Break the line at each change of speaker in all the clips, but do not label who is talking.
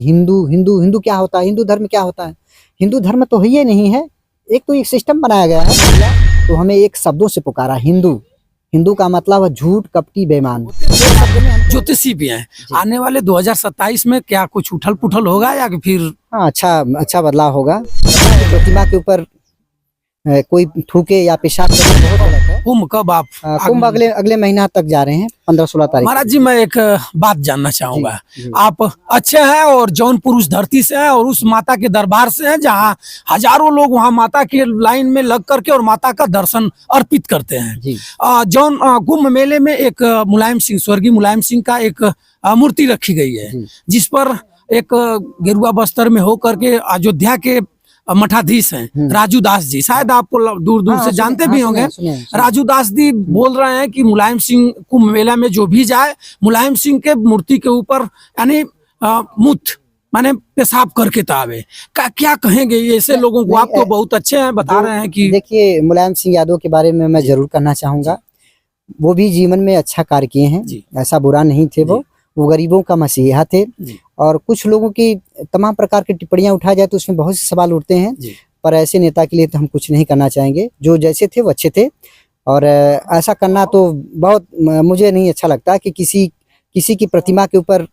हिंदू हिंदू हिंदू क्या होता है, हिंदू धर्म क्या होता है? हिंदू धर्म तो है ही नहीं है। एक तो एक सिस्टम बनाया गया है, तो हमें एक शब्दों से पुकारा हिंदू। हिंदू का मतलब है झूठ, कपटी, बेईमान।
ज्योतिषी भी हैं। आने वाले 2027 में क्या कुछ उठल पुठल होगा या कि फिर?
हाँ, अच्छा बदलाव होगा। प्रतिमा के ऊपर कोई थूके या पेशाब करे बहुत गलत है।
कुंभ कब आप?
कुंभ अगले महीना तक जा रहे हैं, 15-16 तारीख।
महाराज जी, मैं एक बात जानना चाहूंगा।
जी।
आप अच्छे हैं और जौनपुर उस धरती से हैं और उस माता के दरबार से हैं जहाँ हजारों लोग वहाँ माता के लाइन में लग करके और माता का दर्शन अर्पित करते हैं।
जी।
जौन कुंभ मेले में एक मुलायम सिंह, स्वर्गीय मुलायम सिंह का एक मूर्ति रखी गई है, जिस पर एक गेरुआ बस्तर में होकर के अयोध्या के मठाधीश हैं राजू दास जी, शायद आपको दूर दूर से जानते भी होंगे। राजू दास जी बोल रहे हैं कि मुलायम सिंह कुंभ मेला में जो भी जाए, मुलायम सिंह के मूर्ति के ऊपर यानी मूत्र माने पेशाब करके तो आवे। क्या कहेंगे ऐसे लोगों को? आप तो बहुत अच्छे हैं, बता रहे हैं कि
देखिए, मुलायम सिंह यादव के बारे में मैं जरूर कहना चाहूंगा। वो भी जीवन में अच्छा कार्य किए हैं, ऐसा बुरा नहीं थे। वो गरीबों का मसीहा थे। और कुछ लोगों की तमाम प्रकार की टिप्पणियां उठाई जाए तो उसमें बहुत से सवाल उठते हैं, पर ऐसे नेता के लिए तो हम कुछ नहीं करना चाहेंगे। जो जैसे थे वो अच्छे थे, और ऐसा करना तो बहुत मुझे नहीं अच्छा लगता कि किसी की प्रतिमा के ऊपर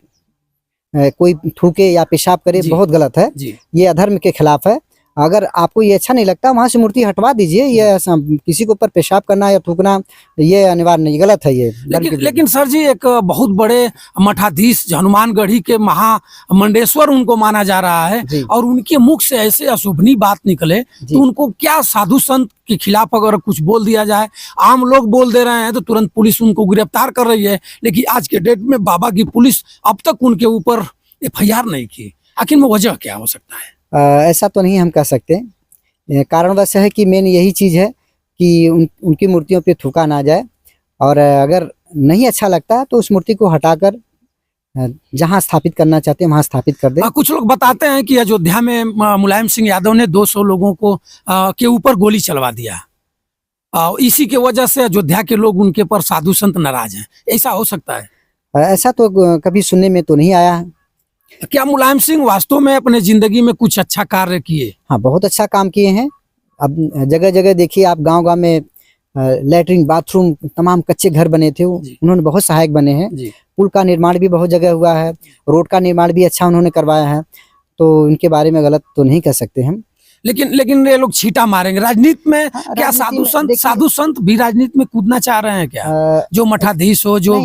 कोई थूके या पेशाब करे, बहुत गलत है। ये अधर्म के खिलाफ है। अगर आपको ये अच्छा नहीं लगता, वहां से मूर्ति हटवा दीजिए। ये किसी के ऊपर पेशाब करना या थूकना ये अनिवार्य नहीं, गलत है ये।
लेकिन सर जी, एक बहुत बड़े मठाधीश हनुमानगढ़ी के महामंडेश्वर उनको माना जा रहा है, और उनके मुख से ऐसे अशुभनीय बात निकले तो उनको क्या साधु संत के खिलाफ अगर कुछ बोल दिया जाए, आम लोग बोल दे रहे हैं तो तुरंत पुलिस उनको गिरफ्तार कर रही है, लेकिन आज के डेट में बाबा की पुलिस अब तक उनके ऊपर FIR नहीं की। आखिर में वजह क्या हो सकता है?
ऐसा तो नहीं हम कह सकते। कारणवश है कि मेन यही चीज़ है कि उनकी मूर्तियों पे थूका ना जाए, और अगर नहीं अच्छा लगता तो उस मूर्ति को हटाकर जहां स्थापित करना चाहते हैं वहां स्थापित कर दे।
कुछ लोग बताते हैं कि अयोध्या में मुलायम सिंह यादव ने 200 लोगों को के ऊपर गोली चलवा दिया, इसी के वजह से अयोध्या के लोग उनके पर साधु संत नाराज हैं। ऐसा हो सकता है?
ऐसा तो कभी सुनने में तो नहीं आया है।
क्या मुलायम सिंह वास्तव में अपने जिंदगी में कुछ अच्छा कार्य किए?
हाँ, बहुत अच्छा काम किए हैं। अब जगह जगह देखिए आप, गांव में लैट्रिन, बाथरूम, तमाम कच्चे घर बने थे, उन्होंने बहुत सहायक बने हैं। पुल का निर्माण भी बहुत जगह हुआ है, रोड का निर्माण भी अच्छा उन्होंने करवाया है, तो इनके बारे में गलत तो नहीं कह सकते हम।
लेकिन ये लोग छीटा मारेंगे राजनीति में। क्या साधु संत भी राजनीति में कूदना चाह रहे हैं क्या? जो मठाधीश हो, जो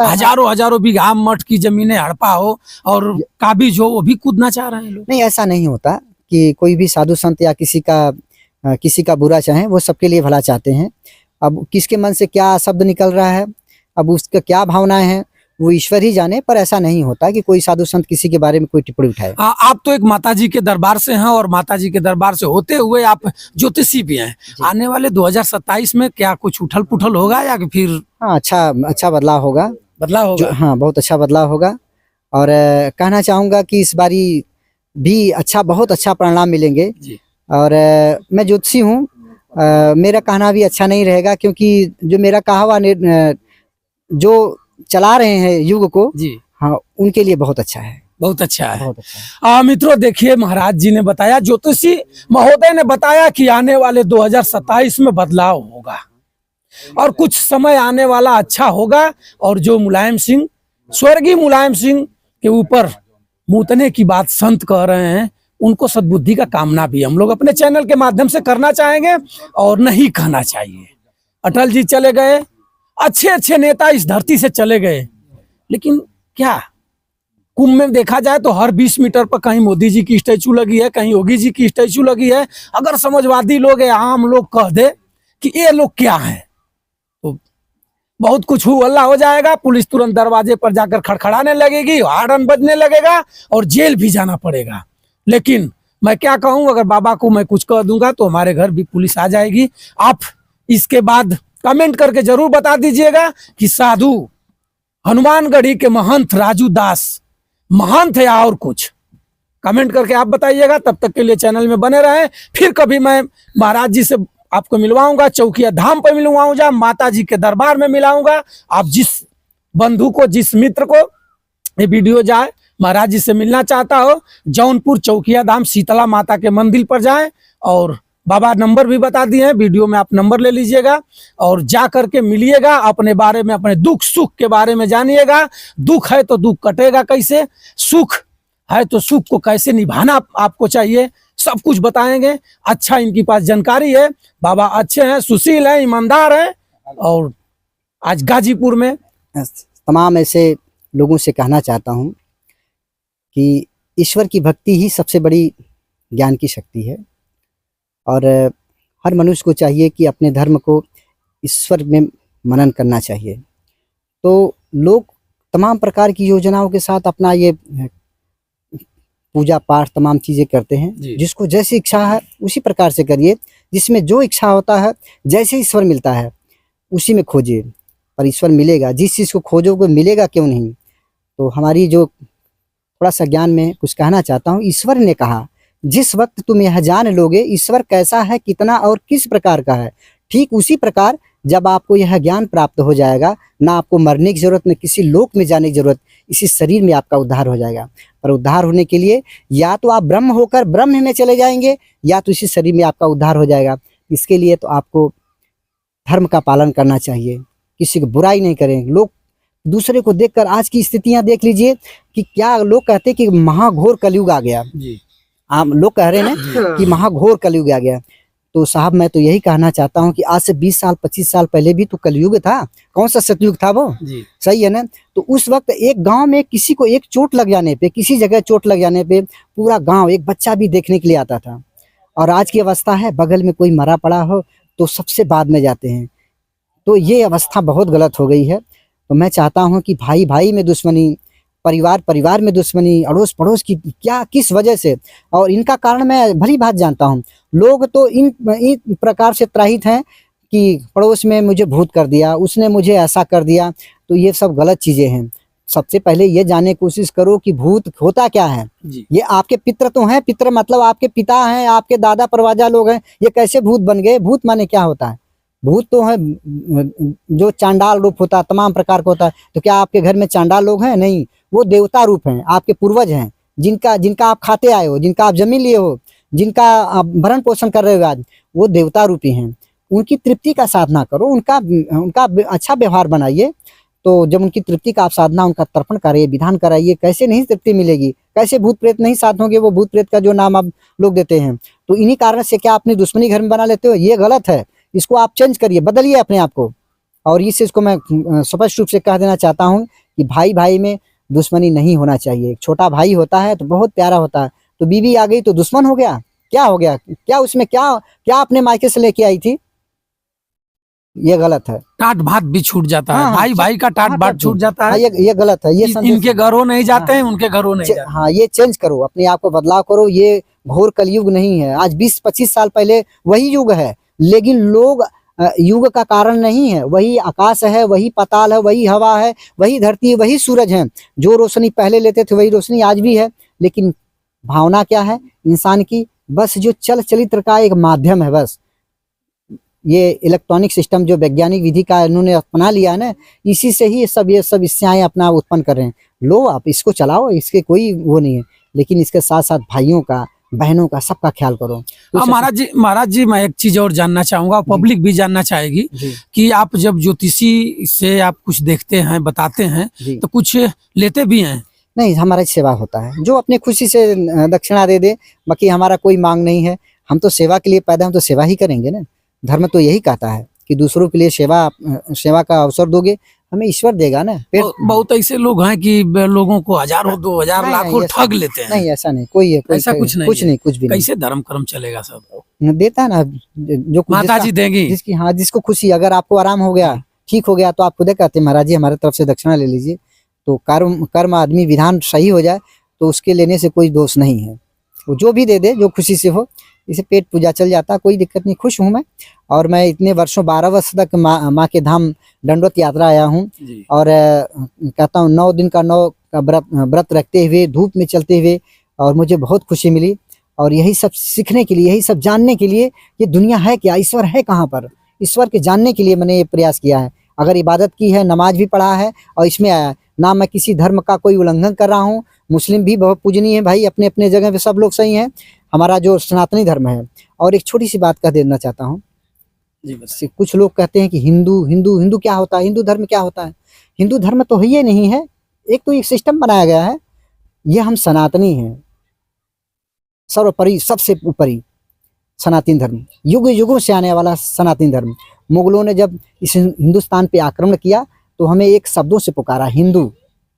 हजारों बीघा मठ की जमीनें हड़पा हो और काबिज हो, वो भी कूदना चाह रहे हैं लोग?
नहीं, ऐसा नहीं होता कि कोई भी साधु संत या किसी का बुरा चाहे, वो सबके लिए भला चाहते हैं। अब किसके मन से क्या शब्द निकल रहा है, अब उसका क्या भावनाएं हैं, वो ईश्वर ही जाने। पर ऐसा नहीं होता कि कोई साधु संत किसी के बारे में कोई टिप्पणी उठाए।
आप तो एक माताजी के दरबार से हैं, और माताजी के दरबार से होते हुए आप ज्योतिषी भी हैं। आने वाले 2027 में क्या कुछ उठल पुठल होगा या फिर?
हाँ, अच्छा बदलाव होगा। हाँ, बहुत अच्छा बदलाव होगा। और कहना चाहूंगा कि इस बारी भी बहुत अच्छा परिणाम मिलेंगे। और मैं ज्योतिषी हूँ, मेरा कहना भी अच्छा नहीं रहेगा, क्योंकि जो मेरा कहा हुआ जो चला रहे हैं युग को, हाँ, उनके लिए बहुत अच्छा है।
बहुत अच्छा है। मित्रों, देखिए, महाराज जी ने बताया, ज्योतिषी महोदय ने बताया कि आने वाले 2027 में बदलाव होगा और कुछ समय आने वाला अच्छा होगा। और जो मुलायम सिंह, स्वर्गीय मुलायम सिंह के ऊपर मूतने की बात संत कह रहे हैं, उनको सद्बुद्धि का कामना भी हम लोग अपने चैनल के माध्यम से करना चाहेंगे, और नहीं कहना चाहिए। अटल जी चले गए, अच्छे नेता इस धरती से चले गए, लेकिन क्या कुंभ में देखा जाए तो हर 20 मीटर पर कहीं मोदी जी की स्टैचू लगी है, कहीं योगी जी की स्टैचू लगी है। अगर समझवादी लोग या आम लोग कह दे कि ये लोग क्या हैं, तो बहुत कुछ हल्ला हो जाएगा। पुलिस तुरंत दरवाजे पर जाकर खड़खड़ाने लगेगी, हॉर्न बजने लगेगा और जेल भी जाना पड़ेगा। लेकिन मैं क्या कहूँ, अगर बाबा को मैं कुछ कह दूंगा तो हमारे घर भी पुलिस आ जाएगी। आप इसके बाद कमेंट करके जरूर बता दीजिएगा कि साधु हनुमानगढ़ी के महंत राजू दास महंत है या और कुछ। कमेंट करके आप बताइएगा। तब तक के लिए चैनल में बने रहें। फिर कभी मैं महाराज जी से आपको मिलवाऊंगा, चौकिया धाम पर मिलवाऊंगा, माता जी के दरबार में मिलाऊंगा। आप जिस बंधु को, जिस मित्र को ये वीडियो जाए, महाराज जी से मिलना चाहता हो, जौनपुर चौकिया धाम शीतला माता के मंदिर पर जाएं, और बाबा नंबर भी बता दिए हैं, वीडियो में आप नंबर ले लीजिएगा और जा करके मिलिएगा, अपने बारे में, अपने दुख सुख के बारे में जानिएगा। दुख है तो दुख कटेगा कैसे, सुख है तो सुख को कैसे निभाना आपको चाहिए, सब कुछ बताएंगे। अच्छा इनके पास जानकारी है, बाबा अच्छे हैं, सुशील हैं, ईमानदार हैं। और आज गाजीपुर में
तमाम ऐसे लोगों से कहना चाहता हूँ कि ईश्वर की भक्ति ही सबसे बड़ी ज्ञान की शक्ति है, और हर मनुष्य को चाहिए कि अपने धर्म को ईश्वर में मनन करना चाहिए। तो लोग तमाम प्रकार की योजनाओं के साथ अपना ये पूजा पाठ तमाम चीज़ें करते हैं। जिसको जैसी इच्छा है उसी प्रकार से करिए, जिसमें जो इच्छा होता है, जैसे ईश्वर मिलता है उसी में खोजिए, और ईश्वर मिलेगा। जिस चीज़ को खोजोगे मिलेगा क्यों नहीं। तो हमारी जो थोड़ा सा ज्ञान में कुछ कहना चाहता हूँ। ईश्वर ने कहा, जिस वक्त तुम यह जान लोगे ईश्वर कैसा है, कितना और किस प्रकार का है, ठीक उसी प्रकार जब आपको यह ज्ञान प्राप्त हो जाएगा, ना आपको मरने की जरूरत, न किसी लोक में जाने की जरूरत, इसी शरीर में आपका उद्धार हो जाएगा। पर उद्धार होने के लिए या तो आप ब्रह्म होकर ब्रह्म में चले जाएंगे, या तो इसी शरीर में आपका उद्धार हो जाएगा। इसके लिए तो आपको धर्म का पालन करना चाहिए, किसी को बुराई नहीं करें। लोग दूसरे को देखकर आज की स्थितियां देख लीजिए कि क्या लोग कहते कि महाघोर कलयुग आ गया। आम लोग कह रहे हैं कि महाघोर कलयुग आ गया। तो साहब मैं तो यही कहना चाहता हूँ कि आज से 20 साल 25 साल पहले भी तो कलयुग था। कौन सा सतयुग था वो जी। सही है ना। तो उस वक्त एक गांव में किसी को एक चोट लग जाने पे, किसी जगह चोट लग जाने पे पूरा गांव, एक बच्चा भी देखने के लिए आता था। और आज की अवस्था है, बगल में कोई मरा पड़ा हो तो सबसे बाद में जाते हैं। तो ये अवस्था बहुत गलत हो गई है। तो मैं चाहता हूँ कि भाई भाई में दुश्मनी, परिवार परिवार में दुश्मनी, अड़ोस पड़ोस की क्या किस वजह से, और इनका कारण मैं भली बात जानता हूँ। लोग तो इन प्रकार से त्राहित हैं कि पड़ोस में मुझे भूत कर दिया, उसने मुझे ऐसा कर दिया। तो ये सब गलत चीज़ें हैं। सबसे पहले ये जानने की कोशिश करो कि भूत होता क्या है। ये आपके पितर तो हैं, पितर मतलब आपके पिता हैं, आपके दादा परवाजा लोग हैं। ये कैसे भूत बन गए? भूत माने क्या होता है? भूत तो है जो चांडाल रूप होता है, तमाम प्रकार का होता है। तो क्या आपके घर में चांडाल लोग हैं? नहीं, वो देवता रूप हैं, आपके पूर्वज हैं, जिनका आप खाते आए हो, जिनका आप जमीन लिए हो, जिनका आप भरण पोषण कर रहे हो आज, वो देवता रूपी हैं। उनकी तृप्ति का साधना करो, उनका अच्छा व्यवहार बनाइए। तो जब उनकी तृप्ति का आप साधना, उनका तर्पण कराइए, विधान कराइए। कैसे नहीं तृप्ति मिलेगी? कैसे भूत प्रेत नहीं साथ होंगे? वो भूत प्रेत का जो नाम आप लोग देते हैं। तो इन्हीं कारण से क्या अपनी दुश्मनी घर में बना लेते हो? ये गलत है। इसको आप चेंज करिए, बदलिए अपने आप को। और इस चीज़ को मैं स्पष्ट रूप से कह देना चाहता हूँ कि भाई भाई में दुश्मनी नहीं होना चाहिए। एक छोटा भाई होता है तो बहुत प्यारा होता है, तो बीवी आ गई तो दुश्मन हो गया? क्या हो गया? क्या उसमें क्या अपने मायके से लेके आई थी? ये गलत है।
टाट भात भी छूट जाता है। भाई भाई का टाट भात छूट जाता है।
ये गलत है। ये
इनके घरों नहीं जाते हैं, उनके घरों नहीं जाते।
हाँ, ये चेंज करो, अपने आप को बदलाव करो। ये घोर कलयुग नहीं है। आज 20-25 साल पहले वही युग है, लेकिन लोग युग का कारण नहीं है। वही आकाश है, वही पाताल है, वही हवा है, वही धरती, वही सूरज है। जो रोशनी पहले लेते थे वही रोशनी आज भी है। लेकिन भावना क्या है इंसान की? बस जो चल चरित्र का एक माध्यम है। बस ये इलेक्ट्रॉनिक सिस्टम जो वैज्ञानिक विधि का इन्होंने अपना लिया है ना, इसी से ही ये सब इच्छाएं अपना उत्पन्न कर रहे हैं। लो आप इसको चलाओ, इसके कोई वो नहीं है। लेकिन इसके साथ साथ भाइयों का, बहनों का, सबका ख्याल करो।
महाराज जी मैं एक चीज और जानना चाहूंगा, पब्लिक भी जानना चाहेगी कि आप जब ज्योतिषी से आप कुछ देखते हैं, बताते हैं, तो कुछ लेते भी हैं?
नहीं, हमारा सेवा होता है। जो अपने खुशी से दक्षिणा दे दे, बाकी हमारा कोई मांग नहीं है। हम तो सेवा के लिए पैदा, हम तो सेवा ही करेंगे ना। धर्म तो यही कहता है कि दूसरों के लिए सेवा का अवसर दोगे, हमें ईश्वर देगा ना।
बहुत ऐसे लोग हैं कि लोगों को हज़ारों 2000 लाखों ठग लेते हैं।
नहीं, ऐसा नहीं, कोई
ऐसा कुछ नहीं, कुछ भी। कैसे धर्म कर्म चलेगा? सब
देता है ना, जो
माता जी देंगी,
जिसको खुशी। अगर आपको आराम हो गया, ठीक हो गया, तो आप खुद कहते हैं महाराज जी हमारे तरफ से दक्षिणा ले लीजिए। तो कर्म आदमी विधान सही हो जाए तो उसके लेने से कोई दोष नहीं है। वो जो भी दे दे, जो खुशी से हो। इसे पेट पूजा चल जाता है, कोई दिक्कत नहीं। खुश हूँ मैं। और मैं इतने वर्षों 12 वर्ष तक माँ के धाम दंडवत यात्रा आया हूँ। और कहता हूँ 9 दिन का 9 का व्रत रखते हुए, धूप में चलते हुए, और मुझे बहुत खुशी मिली। और यही सब सीखने के लिए, यही सब जानने के लिए, ये दुनिया है क्या, ईश्वर है कहाँ पर, ईश्वर के जानने के लिए मैंने ये प्रयास किया है। अगर इबादत की है, नमाज भी पढ़ा है और इसमें आया। ना मैं किसी धर्म का कोई उल्लंघन कर रहा हूँ। मुस्लिम भी बहुत पूजनीय है भाई, अपने अपने जगह पे सब लोग सही हैं। हमारा जो सनातनी धर्म है। और एक छोटी सी बात कह देना चाहता हूँ
जी
से कुछ लोग कहते हैं कि हिंदू हिंदू हिंदू क्या होता है, हिंदू धर्म क्या होता है। हिंदू धर्म तो ये नहीं है, एक तो एक सिस्टम बनाया गया है। ये हम सनातनी हैं, सर्वोपरि सबसे ऊपरी सनातन धर्म, युग युगों से आने वाला सनातन धर्म। मुगलों ने जब इस हिंदुस्तान पे आक्रमण किया तो हमें एक शब्दों से पुकारा, हिंदू।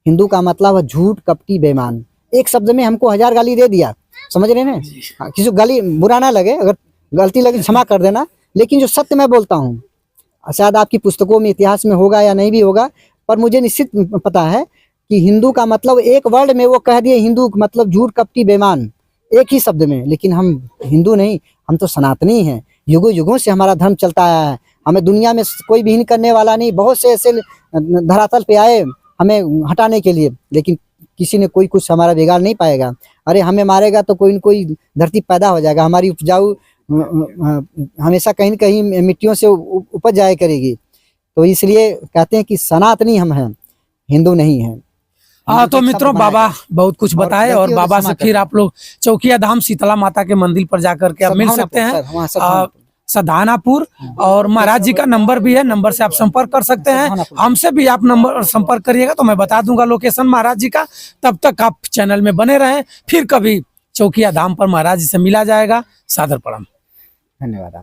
हिंदू का मतलब है झूठ, कपटी, बेईमान। एक शब्द में हमको 1000 गाली दे दिया, समझ रहे हैं। किसी को गाली बुरा ना लगे, अगर गलती लगे क्षमा कर देना, लेकिन जो सत्य मैं बोलता हूँ, शायद आपकी पुस्तकों में इतिहास में होगा या नहीं भी होगा, पर मुझे निश्चित पता है कि हिंदू का मतलब एक वर्ड में वो कह दिए, हिंदू मतलब झूठ, कपटी, बेईमान, एक ही शब्द में। लेकिन हम हिंदू नहीं, हम तो सनातनी हैं। युगों युगों से हमारा धर्म चलता आया है। हमें दुनिया में कोई भी करने वाला नहीं। बहुत से ऐसे धरातल पे आए हमें हटाने के लिए, लेकिन किसी ने कोई कुछ हमारा बिगाड़ नहीं पाएगा। अरे हमें मारेगा तो कोई न कोई धरती पैदा हो जाएगा, हमारी उपजाऊ हमेशा कहीं न कहीं मिट्टियों से उपज जाया करेगी। तो इसलिए कहते हैं कि सनातनी हम हैं, हिंदू नहीं हैं।
हाँ, तो मित्रों बाबा बहुत कुछ बताए, और बाबा से फिर आप लोग चौकिया धाम शीतला माता के मंदिर पर जाकर के आप मिल सकते हैं, सधानापुर। और महाराज जी का नंबर भी है, नंबर से आप संपर्क कर सकते हैं। हमसे भी आप नंबर संपर्क करिएगा तो मैं बता दूंगा लोकेशन महाराज जी का। तब तक आप चैनल में बने रहें, फिर कभी चौकिया धाम पर महाराज जी से मिला जाएगा। सादर प्रणाम।
धन्यवाद।